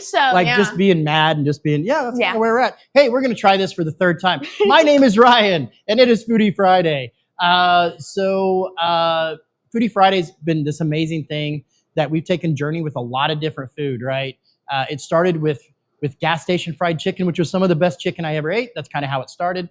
So like just being mad and just being, that's kind of where we're at. Hey, we're going to try this for the third time. My name is Ryan, and it is Foodie Friday. Foodie Friday's been this amazing thing that we've taken journey with a lot of different food, right? It started with gas station fried chicken, which was some of the best chicken I ever ate. That's kind of how it started.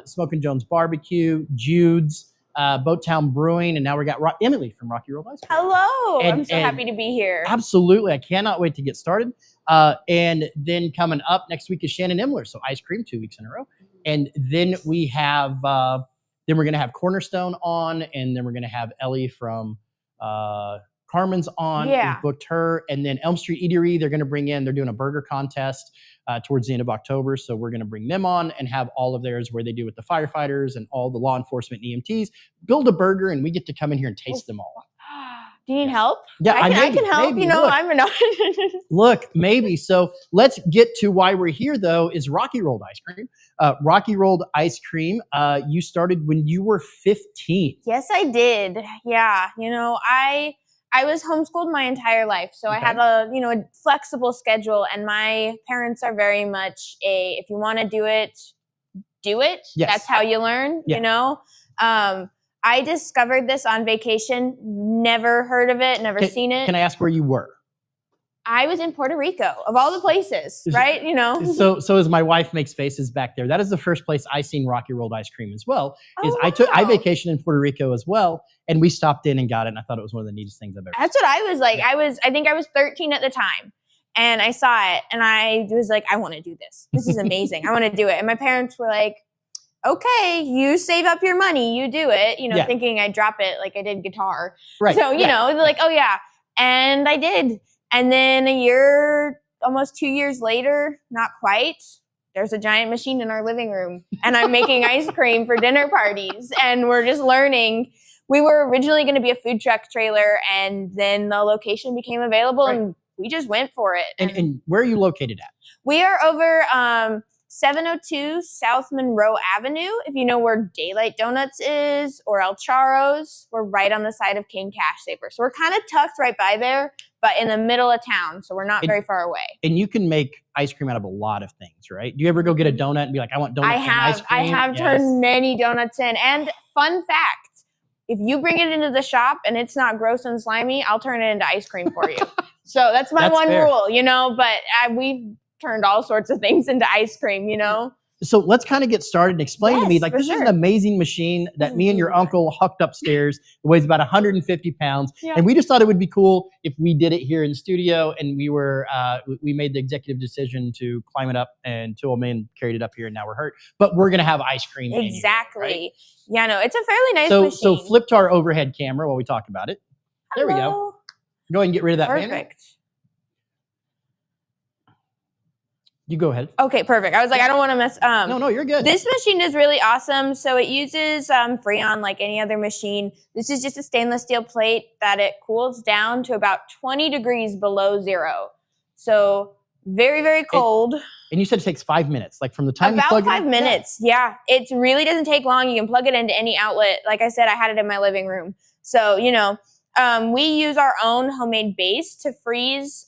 Smoking Jones Barbecue, Jude's, Boattown Brewing, and now we got Emily from Rocky Road Ice Cream. Hello, I'm so happy to be here. Absolutely, I cannot wait to get started. And then coming up next week is Shannon Imler, so ice cream 2 weeks in a row. And then we have, then we're gonna have Cornerstone on, and then we're gonna have Ellie from Carmen's on. We booked her, and then Elm Street Eatery. They're doing a burger contest towards the end of October, so we're gonna bring them on and have all of theirs where they do with the firefighters and all the law enforcement and EMTs. Build a burger, and we get to come in here and taste them all. Do you need help? Yeah, I can help. Maybe. You know, look, I'm a look, maybe. So let's get to why we're here, though, is Rocky Rolled Ice Cream. Rocky Rolled Ice Cream, you started when you were 15. Yes, I did. Yeah. You know, I was homeschooled my entire life. So I had a flexible schedule, and my parents are very much if you want to do it, do it. Yes. That's how you learn, you know? I discovered this on vacation, never heard of it, never seen it. Can I ask where you were? I was in Puerto Rico, of all the places, right? You know. So as my wife makes faces back there, that is the first place I seen Rocky Rolled Ice Cream as well. I vacationed in Puerto Rico as well, and we stopped in and got it, and I thought it was one of the neatest things I've ever seen. That's what I was like. I think I was 13 at the time, and I saw it, and I was like, I want to do this. This is amazing. I want to do it. And my parents were like, okay, you save up your money, you do it, thinking I'd drop it like I did guitar. Right. So, they're like, oh yeah. And I did. And then almost 2 years later, not quite, there's a giant machine in our living room, and I'm making ice cream for dinner parties, and we're just learning. We were originally going to be a food truck trailer, and then the location became available, and we just went for it. And where are you located at? We are over 702 South Monroe Avenue. If you know where Daylight Donuts is, or El Charo's, we're right on the side of King Cash Saver. So we're kind of tucked right by there, but in the middle of town. So we're not very far away. And you can make ice cream out of a lot of things, right? Do you ever go get a donut and be like, I want donut and ice cream? I have turned many donuts in. And fun fact, if you bring it into the shop and it's not gross and slimy, I'll turn it into ice cream for you. So that's my one rule, but we've turned all sorts of things into ice cream, So let's kind of get started and explain to me, like, this is an amazing machine that me and your uncle hooked upstairs. It weighs about 150 pounds. Yeah. And we just thought it would be cool if we did it here in the studio, and we made the executive decision to climb it up, and two old men carried it up here, and now we're hurt. But we're going to have ice cream. Exactly. In here, right? Yeah, no, it's a fairly nice machine. So flip to our overhead camera while we talk about it. There we go. Go ahead and get rid of that banner. Perfect. You go ahead. Okay, perfect. I was like, I don't want to mess. No, you're good. This machine is really awesome. So it uses Freon like any other machine. This is just a stainless steel plate that it cools down to about 20 degrees below zero. So very, very cold. And you said it takes 5 minutes, like from the time you plug it in? About 5 minutes, yeah. It really doesn't take long. You can plug it into any outlet. Like I said, I had it in my living room. So, we use our own homemade base to freeze.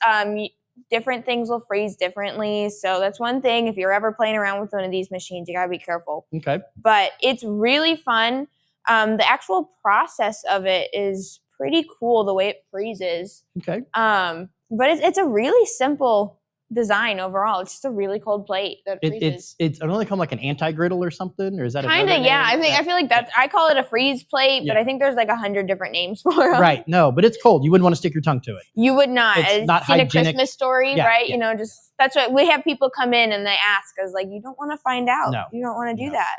Different things will freeze differently. So that's one thing. If you're ever playing around with one of these machines, you gotta be careful. Okay. But it's really fun. The actual process of it is pretty cool, the way it freezes. Okay. But it's a really simple design overall. It's just a really cold plate that freezes. It's only called like an anti-griddle or something, or is that kind of? Yeah, I feel like I call it a freeze plate, but I think there's like 100 different names for them. Right. No, but it's cold. You wouldn't want to stick your tongue to it. You would not. It's not seen hygienic. A Christmas Story, right? Yeah. Just that's what we have people come in and they ask us, like, you don't want to find out. No. You don't want to do that.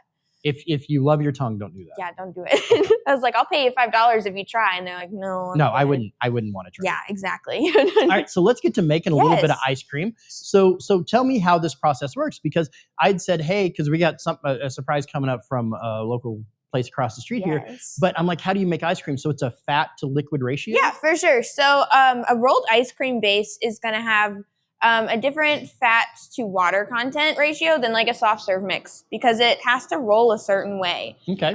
If you love your tongue, don't do that. Yeah, don't do it. I was like, I'll pay you $5 if you try. And they're like, no. No, I wouldn't want to try. Yeah, exactly. All right, so let's get to making a little bit of ice cream. So tell me how this process works, because I'd said, hey, because we got a surprise coming up from a local place across the street here. But I'm like, how do you make ice cream? So it's a fat to liquid ratio? Yeah, for sure. So a rolled ice cream base is going to have a different fat to water content ratio than like a soft serve mix, because it has to roll a certain way. Okay.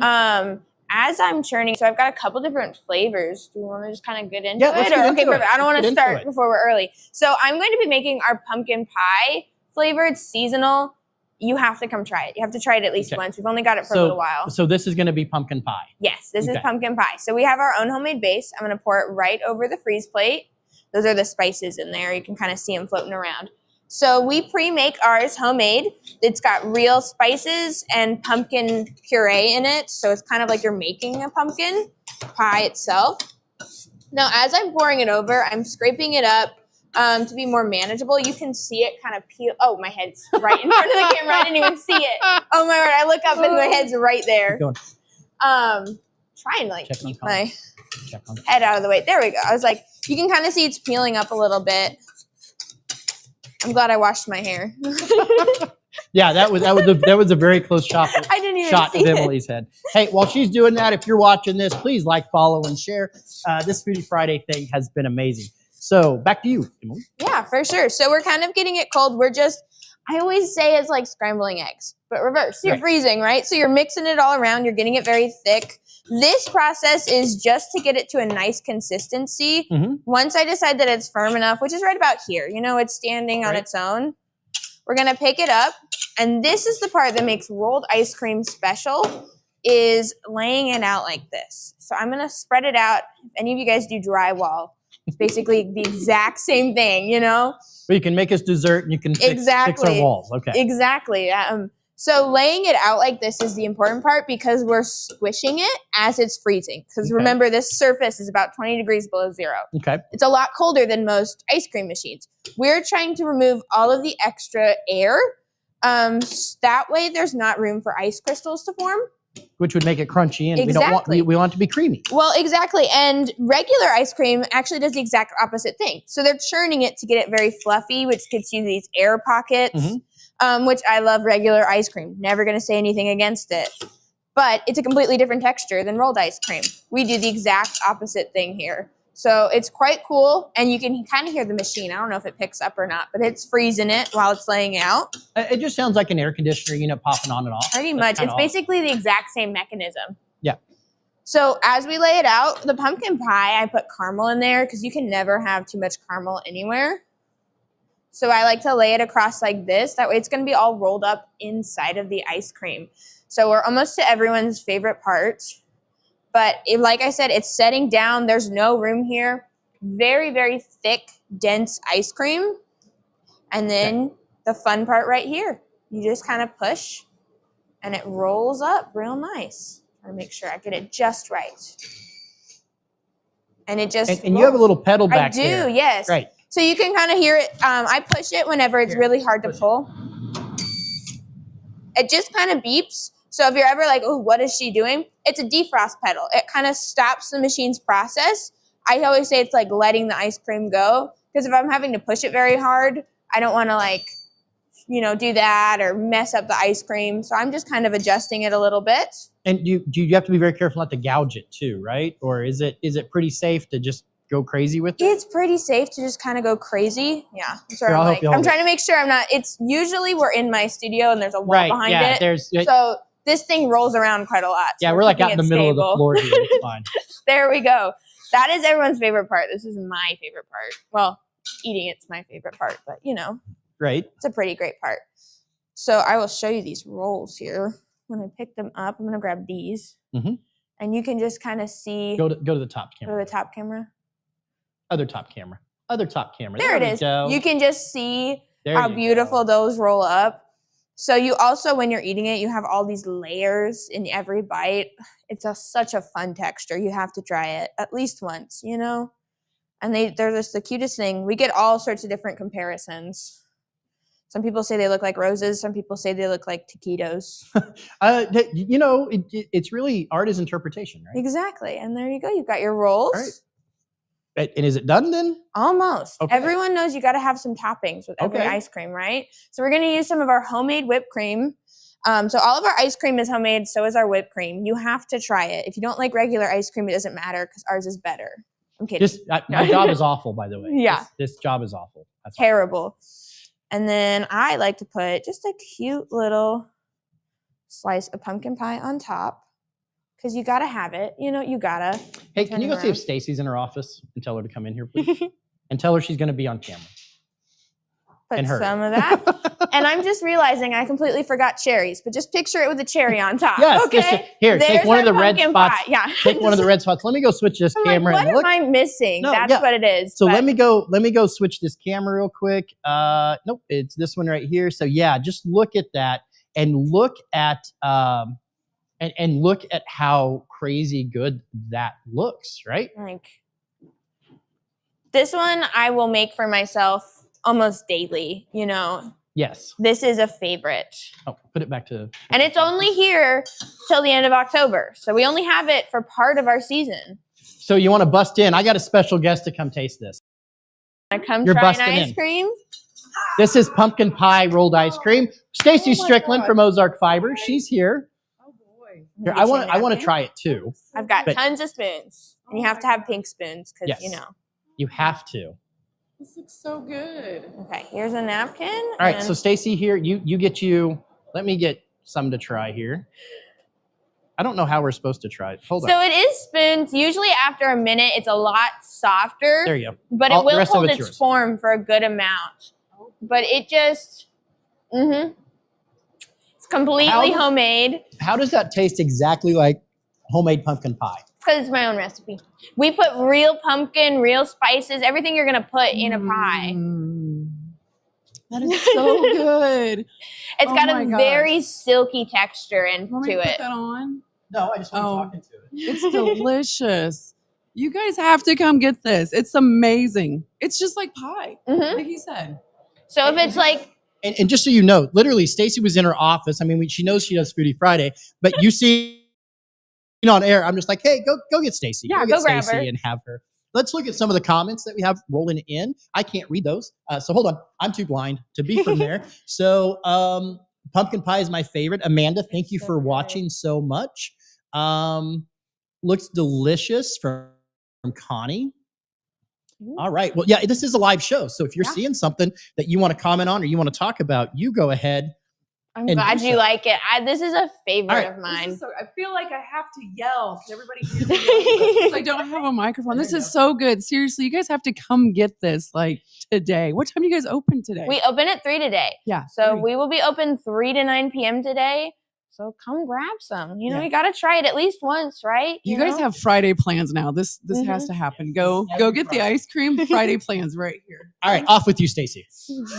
as I'm churning, so I've got a couple different flavors. Do you want to just kind of get into let's it? get Or, into okay, perfect. it. I don't want to Let's get into start it. before we're early. So I'm going to be making our pumpkin pie flavor. It's seasonal. You have to come try it. You have to try it at least once. We've only got it for a little while. So this is going to be pumpkin pie. Yes, this is pumpkin pie. So we have our own homemade base. I'm going to pour it right over the freeze plate. Those are the spices in there. You can kind of see them floating around. So we pre-make ours homemade. It's got real spices and pumpkin puree in it. So it's kind of like you're making a pumpkin pie itself. Now, as I'm pouring it over, I'm scraping it up to be more manageable. You can see it kind of peel. Oh, my head's right in front of the camera. I didn't even see it. Oh my word, I look up and my head's right there. Trying to like keep my head out of the way. There we go. I was like, you can kind of see it's peeling up a little bit. I'm glad I washed my hair. Yeah, that was a very close shot. I didn't even shot see of it. Emily's head. Hey, while she's doing that, if you're watching this, please like, follow, and share. This Foodie Friday thing has been amazing. So back to you, Emily. Yeah, for sure. So we're kind of getting it cold. I always say it's like scrambling eggs, but reverse. You're freezing, right? So you're mixing it all around. You're getting it very thick. This process is just to get it to a nice consistency. Once I decide that it's firm enough, which is right about here, it's standing on its own, we're going to pick it up. And this is the part that makes rolled ice cream special, is laying it out like this. So I'm going to spread it out. If any of you guys do drywall, it's basically the exact same thing, But you can make us dessert and you can fix our walls. Okay. Exactly. So laying it out like this is the important part because we're squishing it as it's freezing. Because remember, this surface is about 20 degrees below zero. Okay. It's a lot colder than most ice cream machines. We're trying to remove all of the extra air. That way there's not room for ice crystals to form. Which would make it crunchy, and we want it to be creamy. Well, exactly. And regular ice cream actually does the exact opposite thing. So they're churning it to get it very fluffy, which gets you these air pockets, which I love regular ice cream. Never going to say anything against it. But it's a completely different texture than rolled ice cream. We do the exact opposite thing here. So it's quite cool, and you can kind of hear the machine. I don't know if it picks up or not, but it's freezing it while it's laying out. It just sounds like an air conditioner, popping on and off. Pretty much. It's basically the exact same mechanism. Yeah. So as we lay it out, the pumpkin pie, I put caramel in there because you can never have too much caramel anywhere. So I like to lay it across like this. That way it's going to be all rolled up inside of the ice cream. So we're almost to everyone's favorite part. But like I said, it's setting down. There's no room here. Very, very thick, dense ice cream. And then the fun part right here. You just kind of push and it rolls up real nice. Trying to make sure I get it just right. And it just And you have a little pedal back there. I do, yes. Right. So you can kind of hear it. I push it whenever it's really hard to pull. It just kind of beeps. So if you're ever like, oh, what is she doing? It's a defrost pedal. It kind of stops the machine's process. I always say it's like letting the ice cream go. Because if I'm having to push it very hard, I don't want to do that or mess up the ice cream. So I'm just kind of adjusting it a little bit. And you have to be very careful not to gouge it too, right? Or is it pretty safe to just go crazy with it? It's pretty safe to just kind of go crazy. Yeah. Here, I'm trying to make sure I'm not. It's usually we're in my studio and there's a wall behind it. So this thing rolls around quite a lot. So yeah, we're like out in the middle of the floor here. It's fine. There we go. That is everyone's favorite part. This is my favorite part. Well, eating it's my favorite part, but Right. It's a pretty great part. So I will show you these rolls here. When I pick them up, I'm going to grab these. And you can just kind of see. Go to the top camera. Go to the top camera. Other top camera. Other top camera. There it is. You can just see how beautiful those roll up. So you also, when you're eating it, you have all these layers in every bite. It's such a fun texture. You have to try it at least once, And they're just the cutest thing. We get all sorts of different comparisons. Some people say they look like roses. Some people say they look like taquitos. It's really art is interpretation, right? Exactly. And there you go. You've got your rolls. All right. And is it done then? Almost. Okay. Everyone knows you got to have some toppings with every ice cream, right? So we're going to use some of our homemade whipped cream. So all of our ice cream is homemade. So is our whipped cream. You have to try it. If you don't like regular ice cream, it doesn't matter because ours is better. I'm kidding. My job is awful, by the way. Yeah. This job is awful. That's terrible. And then I like to put just a cute little slice of pumpkin pie on top because you gotta have it. You know, you gotta. Hey, can you go Turn see if around. Stacy's in her office and tell her to come in here, please? And tell her she's going to be on camera. Put And her. some of that. And I'm just realizing I completely forgot cherries, but just picture it with a cherry on top. Yes. Okay. Here, There's take one of our the red pumpkin spots. pie. Yeah. Take one of the red spots. Let me go switch this I'm like, camera what and look. am I missing? No, That's yeah. what it is. So but- let me go switch this camera real quick. Nope, it's this one right here. So yeah, just look at that and look at and look at how crazy good that looks, right? Like this one I will make for myself almost daily, you know. Yes. This is a favorite. Oh, put it back to. And it's only here till the end of October. So we only have it for part of our season. So you want to bust in? I got a special guest to come taste this. I come You're try an busting ice in. cream. This is pumpkin pie rolled ice cream. Stacy Oh my Strickland God. from Ozark Fiber. She's here. Oh boy. Here, I want to try it too. I've got But- tons of spoons. And you have to have pink spoons because, Yes. you know. You have to. This looks so good. Okay, here's a napkin. All right, so Stacy here, let me get some to try here. I don't know how we're supposed to try it. Hold So on. it is spoons. Usually after a minute, it's a lot softer. There you go. But All- it the will rest of hold it's its yours. form for a good amount. But it just, it's completely How- homemade How does that taste exactly like homemade pumpkin pie? because it's my own recipe. We put real pumpkin, real spices, everything you're gonna put in a pie. That is so good. It's Oh got my a gosh. very silky texture Want me into to put it. that on? No, I just want Oh. to talk into it. It's delicious. You guys have to come get this. It's amazing. It's just like pie, Mhm. like he said. So if it's like, And just so you know, literally, Stacy was in her office. I mean, she knows she does Foodie Friday, but you see, on air, I'm just like, hey, go get Stacy. Yeah, get go grab Stacy her. and have her. Let's look at some of the comments that we have rolling in. I can't read those, so hold on. I'm too blind to be from there. So, pumpkin pie is my favorite. Amanda, thank you so for good. watching so much. Looks delicious from Connie. All right. Well, yeah, this is a live show. So if you're Yeah. seeing something that you want to comment on or you want to talk about, you go ahead. I'm And glad do you so. like it. This is a favorite All right. of mine. I feel like I have to yell because everybody hears me. 'Cause I don't have a microphone. This is so good. Seriously, you guys have to come get this like today. What time do you guys open today? We open at 3 today. yeah. So 3. we will be open 3 to 9 p.m. today. So come grab some. You know, Yeah. you got to try it at least once, right? You guys know? have Friday plans now. This has to happen. Go Every get the Friday. ice cream. Friday plans right here. All right. Off with you, Stacy.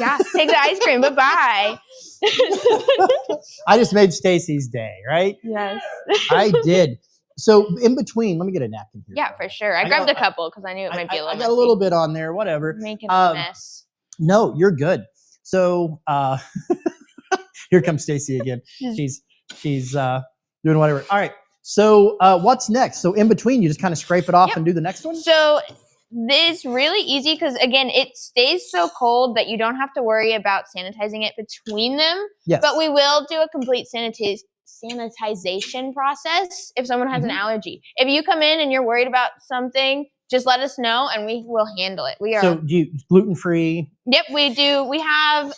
Yeah, take the ice cream. Bye-bye. I just made Stacy's day, right? Yes. I did. So in between, let me get a napkin here. Yeah, for sure. I I grabbed got- a couple because I knew it might be a I little got a little bit on there, whatever. making a Um, mess. No, you're good. So here comes Stacy again. She's doing whatever. All right. So what's next? So in between, you just kind of scrape it off Yep. and do the next one? So it's really easy because, again, it stays so cold that you don't have to worry about sanitizing it between them. Yes. But we will do a complete sanitization process if someone has an allergy. If you come in and you're worried about something, just let us know and we will handle it. We are. So do you gluten-free? Yep, we do. We have,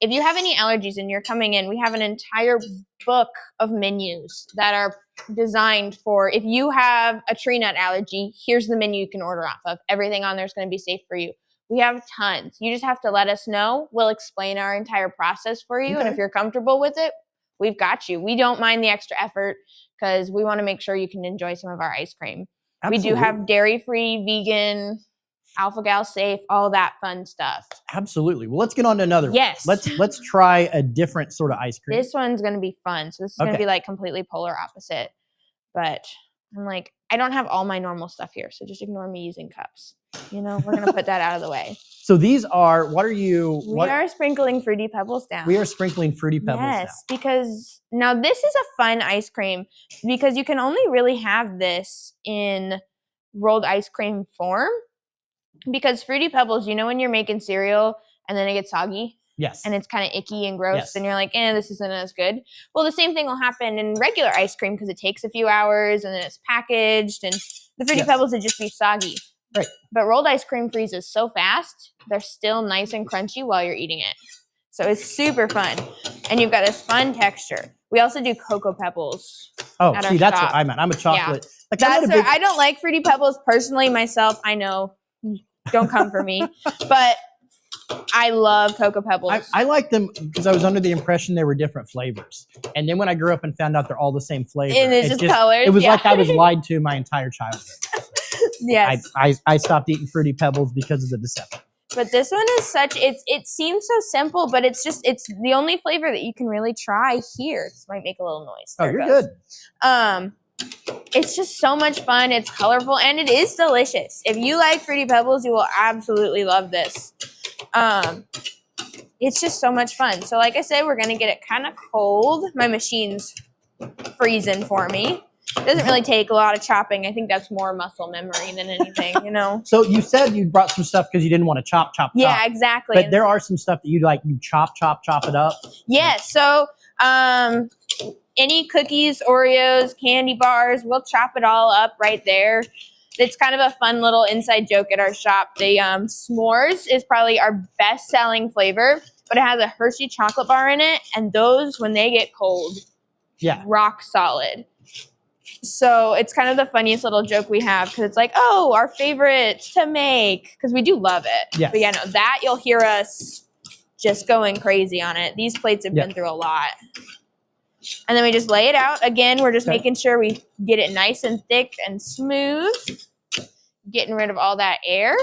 if you have any allergies and you're coming in, we have an entire book of menus that are designed for if you have a tree nut allergy, here's the menu you can order off of. Everything on there is going to be safe for you. We have tons. You just have to let us know. We'll explain our entire process for you. And Okay. if you're comfortable with it, we've got you. We don't mind the extra effort because we want to make sure you can enjoy some of our ice cream. We do have dairy-free, vegan, alpha-gal safe, all that fun stuff. Absolutely. Well, let's get on to another one. Yes. Let's try a different sort of ice cream. This one's going to be fun. So this is going to Okay. be like completely polar opposite. But I'm like, I don't have all my normal stuff here. So just ignore me using cups. You know, we're going to put that out of the way. So these are, what are you? We are sprinkling Fruity Pebbles down. We are sprinkling Fruity Pebbles Yes, because now this is a fun ice cream because you can only really have this in rolled ice cream form because Fruity Pebbles, you know when you're making cereal and then it gets soggy Yes. and it's kind of icky and gross Yes. and you're like, this isn't as good. Well, the same thing will happen in regular ice cream because it takes a few hours and then it's packaged and the Fruity Yes. Pebbles would just be soggy. Right. But rolled ice cream freezes so fast, they're still nice and crunchy while you're eating it. So it's super fun. And you've got this fun texture. We also do Cocoa Pebbles. Oh, at see, our that's shop. what I meant. I'm a chocolate. Like, I'm That's not a big, I don't like Fruity Pebbles personally myself. I know, don't come for me, but I love Cocoa Pebbles. I like them because I was under the impression they were different flavors. And then when I grew up and found out they're all the same flavor, And it's just colors. It was yeah. like I was lied to my entire childhood. Yes. I stopped eating Fruity Pebbles because of the deception. But this one is it seems so simple, but it's the only flavor that you can really try here. This might make a little noise. Oh, There you're it goes. good. It's just so much fun. It's colorful and it is delicious. If you like Fruity Pebbles, you will absolutely love this. It's just so much fun. So like I said, we're gonna get it kind of cold. My machine's freezing for me. It doesn't really take a lot of chopping. I think that's more muscle memory than anything, you know? So you said you brought some stuff because you didn't want to chop. Yeah, exactly. But there are some stuff that you chop it up. Yeah, so any cookies, Oreos, candy bars, we'll chop it all up right there. It's kind of a fun little inside joke at our shop. The s'mores is probably our best-selling flavor, but it has a Hershey chocolate bar in it, and those, when they get cold, rock solid. So it's kind of the funniest little joke we have because it's like, oh, our favorite to make because we do love it. Yes. But yeah, no, that you'll hear us just going crazy on it. These plates have been through a lot. And then we just lay it out. Again, we're just making sure we get it nice and thick and smooth. Getting rid of all that air.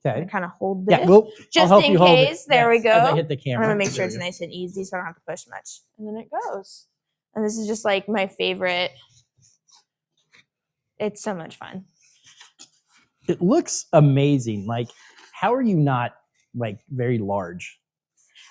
Okay. Kind of hold this. Yeah, just in case. There we go. As I hit the camera. I'm going to make sure it's nice and easy so I don't have to push much. And then it goes. And this is just like my favorite. It's so much fun. It looks amazing. Like, how are you not very large?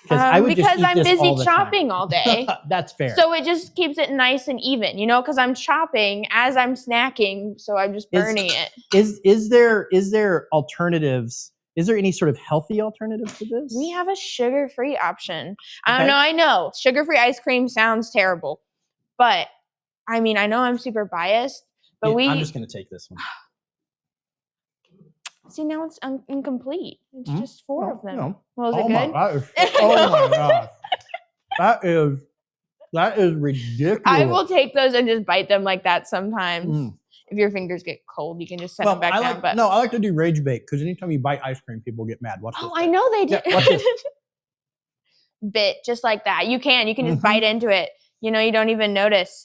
Because I'm busy chopping all day. That's fair. So it just keeps it nice and even, because I'm chopping as I'm snacking, so I'm just burning it. Is there alternatives? Is there any sort of healthy alternative to this? We have a sugar-free option. I know. Sugar-free ice cream sounds terrible. But, I mean, I know I'm super biased, but I'm just going to take this one. See, now it's incomplete. It's just four of them. No. Well, is it good? Oh my gosh. That is ridiculous. I will take those and just bite them like that sometimes. If your fingers get cold, you can just set them back down. But I like to do rage bake because anytime you bite ice cream, people get mad. Watch this. I know they do. Yeah, watch this. Bit just like that. You can just bite into it. You don't even notice.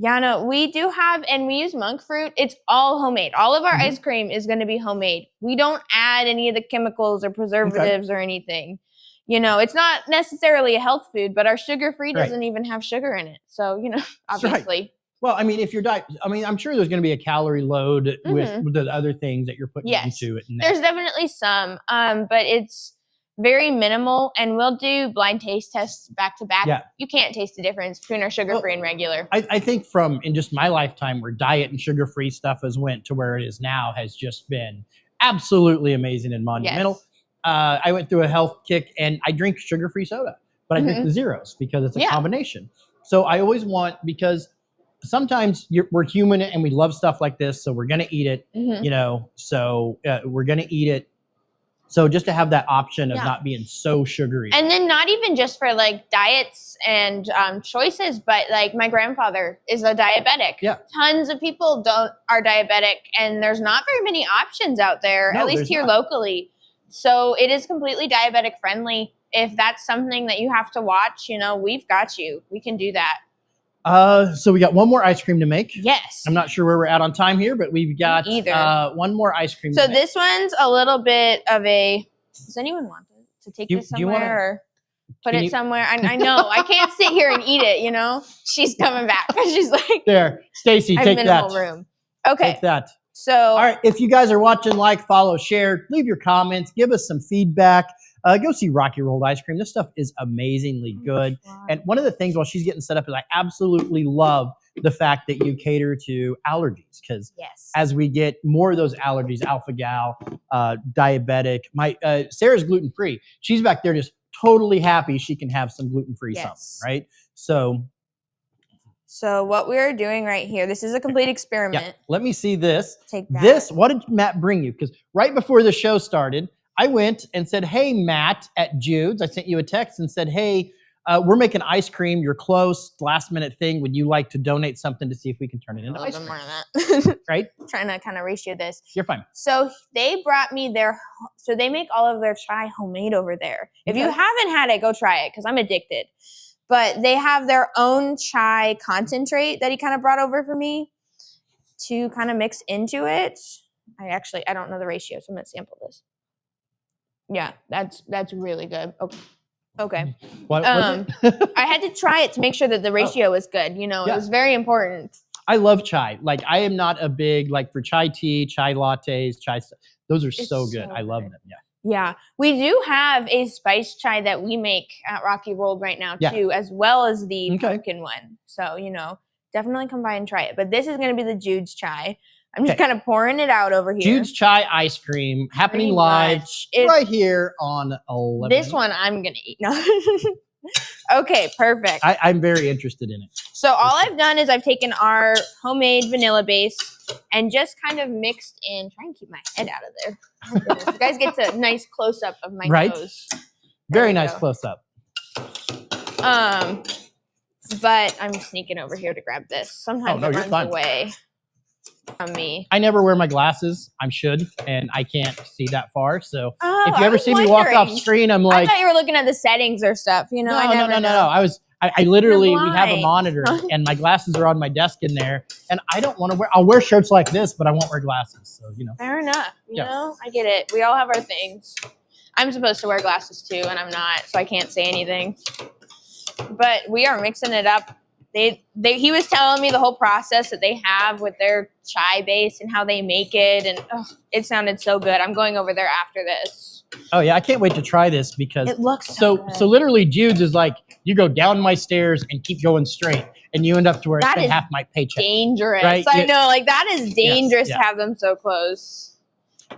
Yeah, no, we do have, and we use monk fruit. It's all homemade. All of our ice cream is going to be homemade. We don't add any of the chemicals or preservatives or anything. It's not necessarily a health food, but our sugar-free doesn't even have sugar in it. So, obviously. Right. Well, I mean, if you're I'm sure there's going to be a calorie load with the other things that you're putting into it. There's definitely some, but it's very minimal, and we'll do blind taste tests back to back. Yeah. You can't taste the difference between our sugar-free and regular. I think in just my lifetime where diet and sugar-free stuff has went to where it is now has just been absolutely amazing and monumental. Yes. I went through a health kick and I drink sugar-free soda, but I drink the zeros because it's a combination. So I always because sometimes we're human and we love stuff like this. So we're going to eat it, so we're going to eat it. So just to have that option of not being so sugary. And then not even just for diets and choices, but my grandfather is a diabetic. Yeah. Tons of people are diabetic, and there's not very many options out there, at least here locally. So it is completely diabetic friendly. If that's something that you have to watch, we've got you. We can do that. So we got one more ice cream to make. Yes. I'm not sure where we're at on time here, but we've got one more ice cream to make. So this one's a little bit of does anyone want to take this somewhere or put it somewhere? I know. I can't sit here and eat it, She's coming back. She's like. There. Stacy, take that. Minimal room. Okay. Take that. So. All right. If you guys are watching, follow, share, leave your comments, give us some feedback. Go see Rocky Rolled Ice Cream. This stuff is amazingly good. And one of the things while she's getting set up is I absolutely love the fact that you cater to allergies because as we get more of those allergies, alpha-gal, diabetic, Sarah's gluten-free. She's back there just totally happy she can have some gluten-free something, right? So what we're doing right here, this is a complete experiment. Yeah, let me see this. Take that. What did Matt bring you? Because right before the show started, I went and said, hey, Matt at Jude's. I sent you a text and said, hey, we're making ice cream. You're close. Last minute thing. Would you like to donate something to see if we can turn it into A ice little bit cream? more than that. Right? Trying to kind of ratio this. You're fine. So they brought me so they make all of their chai homemade over there. If you Okay. haven't had it, go try it because I'm addicted. But they have their own chai concentrate that he kind of brought over for me to kind of mix into it. I don't know the ratio, so I'm gonna sample this. Yeah, that's really good. Okay. What was it? I had to try it to make sure that the ratio was good. You know, Yeah. it was very important. I love chai. Like I am not a big like for chai tea, chai lattes, chai stuff. Those are so good. so I love good. them. Yeah. Yeah, we do have a spice chai that we make at Rocky Road right now Yeah. too, as well as the Okay. pumpkin one. So, definitely come by and try it. But this is going to be the Jude's chai. I'm just Okay. kind of pouring it out over here. Jude's Chai Ice Cream happening Pretty live much. right here on 11. This one I'm going to eat. No. Okay, perfect. I'm very interested in it. So all I've done is I've taken our homemade vanilla base and just kind of mixed in. Try and keep my head out of there. Oh, goodness. You guys get a nice close up of my Right? nose. Very we nice go. close up. But I'm sneaking over here to grab this. Sometimes no, it you're runs fine. away from me. I never wear my glasses. I should, and I can't see that far. So Oh, if you I ever was see me walk off wondering. screen, I'm I like, thought you were looking at the settings or stuff. I never know. I literally, we have a blind. monitor and my glasses are on my desk in there, and I don't want to wear, I'll wear shirts like this, but I won't wear glasses. So, Fair enough. Yeah. I get it. We all have our things. I'm supposed to wear glasses too, and I'm not, so I can't say anything. But we are mixing it up. He was telling me the whole process that they have with their chai base and how they make it, and it sounded so good. I'm going over there after this. Oh yeah, I can't wait to try this because It looks so good. so literally Jude's is like you go down my stairs and keep going straight, and you end up to where That it's been is half my paycheck. Dangerous. Right? I Yeah. know, like that is dangerous yeah. to have them so close.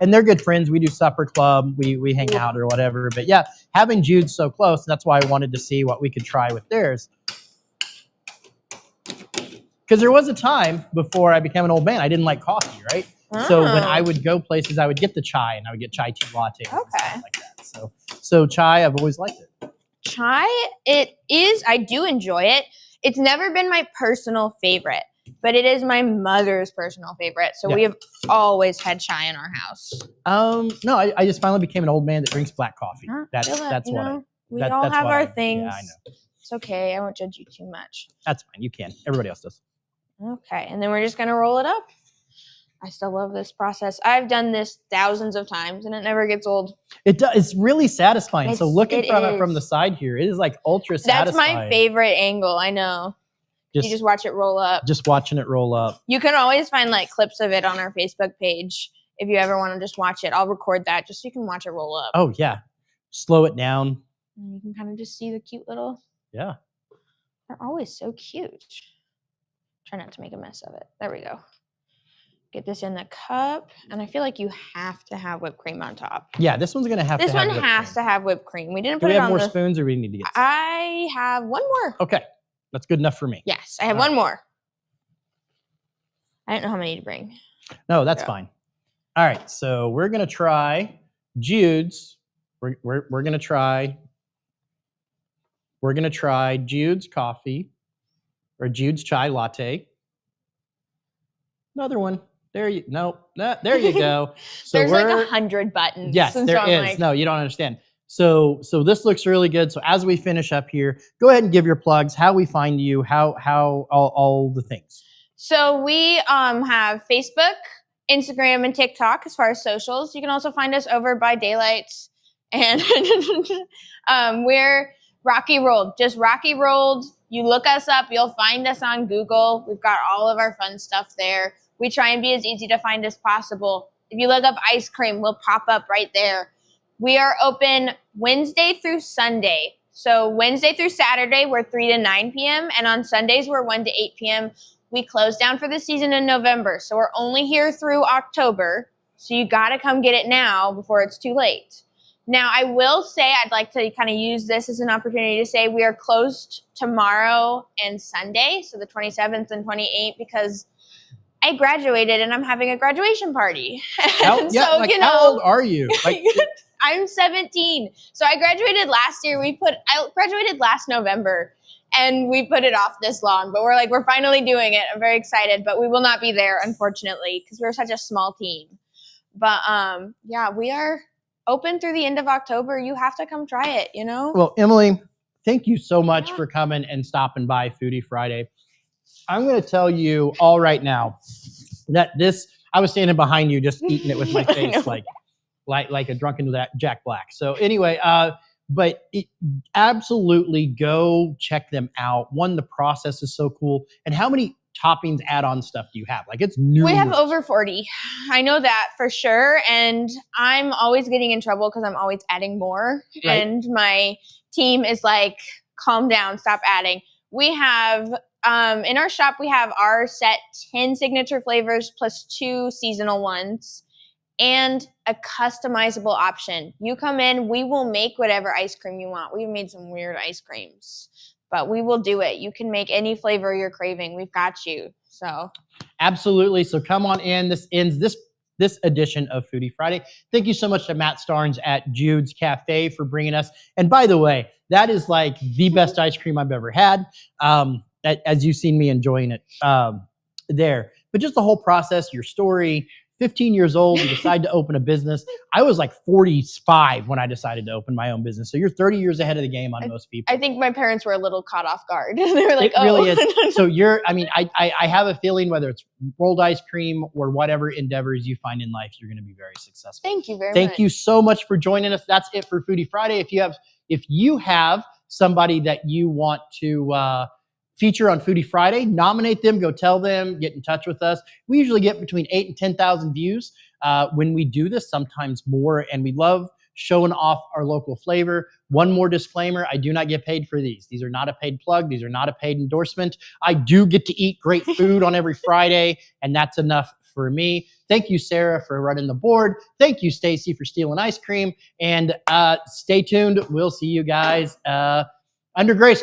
And they're good friends. We do supper club. We hang out or whatever. But yeah, having Jude's so close, that's why I wanted to see what we could try with theirs. Because there was a time before I became an old man, I didn't like coffee, right? So when I would go places, I would get the chai, and I would get chai tea lattes and stuff like that. So chai, I've always liked it. Chai, I do enjoy it. It's never been my personal favorite, but it is my mother's personal favorite. So Yeah. we have always had chai in our house. No, I just finally became an old man that drinks black coffee. That's Feel that, that's you what know, we that- all that's have what our I- things. Yeah, I know. It's okay. I won't judge you too much. That's fine. You can. Everybody else does. Okay, and then we're just gonna roll it up. I still love this process. I've done this thousands of times, and it never gets old. It does. It's really satisfying. So looking it from it is. from the side here, it is like ultra That's satisfying. my favorite angle. I know. You just watch it roll up. Just watching it roll up. You can always find like clips of it on our Facebook page if you ever want to just watch it. I'll record that just so you can watch it roll up. Oh yeah, slow it down. And you can kind of just see the cute little. Yeah. They're always so cute. Try not to make a mess of it. There we go. Get this in the cup, and I feel like you have to have whipped cream on top. Yeah, this one's gonna have This to have one whipped has cream. to have whipped cream. We didn't Do put we it have on more the. spoons, or we need to get some? I have one more. Okay, that's good enough for me. Yes, I have All one more. I didn't know how many to bring. No, that's Yeah. fine. All right, so we're gonna try Jude's. We're gonna try. We're gonna try Jude's coffee, or Jude's chai latte. Another one. There you there you go. So There's like 100 buttons. Yes, and there so I'm is. like, No, you don't understand. So this looks really good. So as we finish up here, go ahead and give your plugs, how we find you, how all the things. So we have Facebook, Instagram, and TikTok as far as socials. You can also find us over by Daylight, and we're Rocky Rolled. Just Rocky Rolled. You look us up, you'll find us on Google. We've got all of our fun stuff there. We try and be as easy to find as possible. If you look up ice cream, we'll pop up right there. We are open Wednesday through Sunday. So Wednesday through Saturday, we're 3 to 9 p.m. And on Sundays, we're 1 to 8 p.m. We close down for the season in November. So we're only here through October. So you got to come get it now before it's too late. Now, I will say I'd like to kind of use this as an opportunity to say we are closed tomorrow and Sunday, so the 27th and 28th, because I graduated and I'm having a graduation party. How old are you? Like, I'm 17. So I graduated last year. I graduated last November, and we put it off this long. But we're finally doing it. I'm very excited. But we will not be there, unfortunately, because we're such a small team. But yeah, we are open through the end of October. You have to come try it, you know? Well, Emily, thank you so much for coming and stopping by Foodie Friday. I'm going to tell you all right now that I was standing behind you just eating it with my face like a drunken Jack Black. So anyway, but absolutely go check them out. One, the process is so cool. And how many toppings, add-on stuff do you have? Like, it's new. We have over 40. I know that for sure. And I'm always getting in trouble because I'm always adding more. Right. And my team is like, calm down, stop adding. We have, in our shop, we have our set 10 signature flavors plus 2 seasonal ones and a customizable option. You come in, we will make whatever ice cream you want. We've made some weird ice creams, but we will do it. You can make any flavor you're craving. We've got you. So absolutely. So come on in. This ends this edition of Foodie Friday. Thank you so much to Matt Starnes at Jude's Cafe for bringing us. And by the way, that is like the best ice cream I've ever had. As you've seen me enjoying it there. But just the whole process, your story. 15 years old, you decide to open a business. I was like 45 when I decided to open my own business. So you're 30 years ahead of the game on most people. I think my parents were a little caught off guard. They were like, it really is. So I have a feeling whether it's rolled ice cream or whatever endeavors you find in life, you're going to be very successful. Thank you very much. Thank you so much for joining us. That's it for Foodie Friday. If you have somebody that you want to feature on Foodie Friday, nominate them, go tell them, get in touch with us. We usually get between 8,000 and 10,000 views when we do this, sometimes more, and we love showing off our local flavor. One more disclaimer, I do not get paid for these. These are not a paid plug. These are not a paid endorsement. I do get to eat great food on every Friday, and that's enough for me. Thank you, Sarah, for running the board. Thank you, Stacy, for stealing ice cream. And stay tuned. We'll see you guys under grace.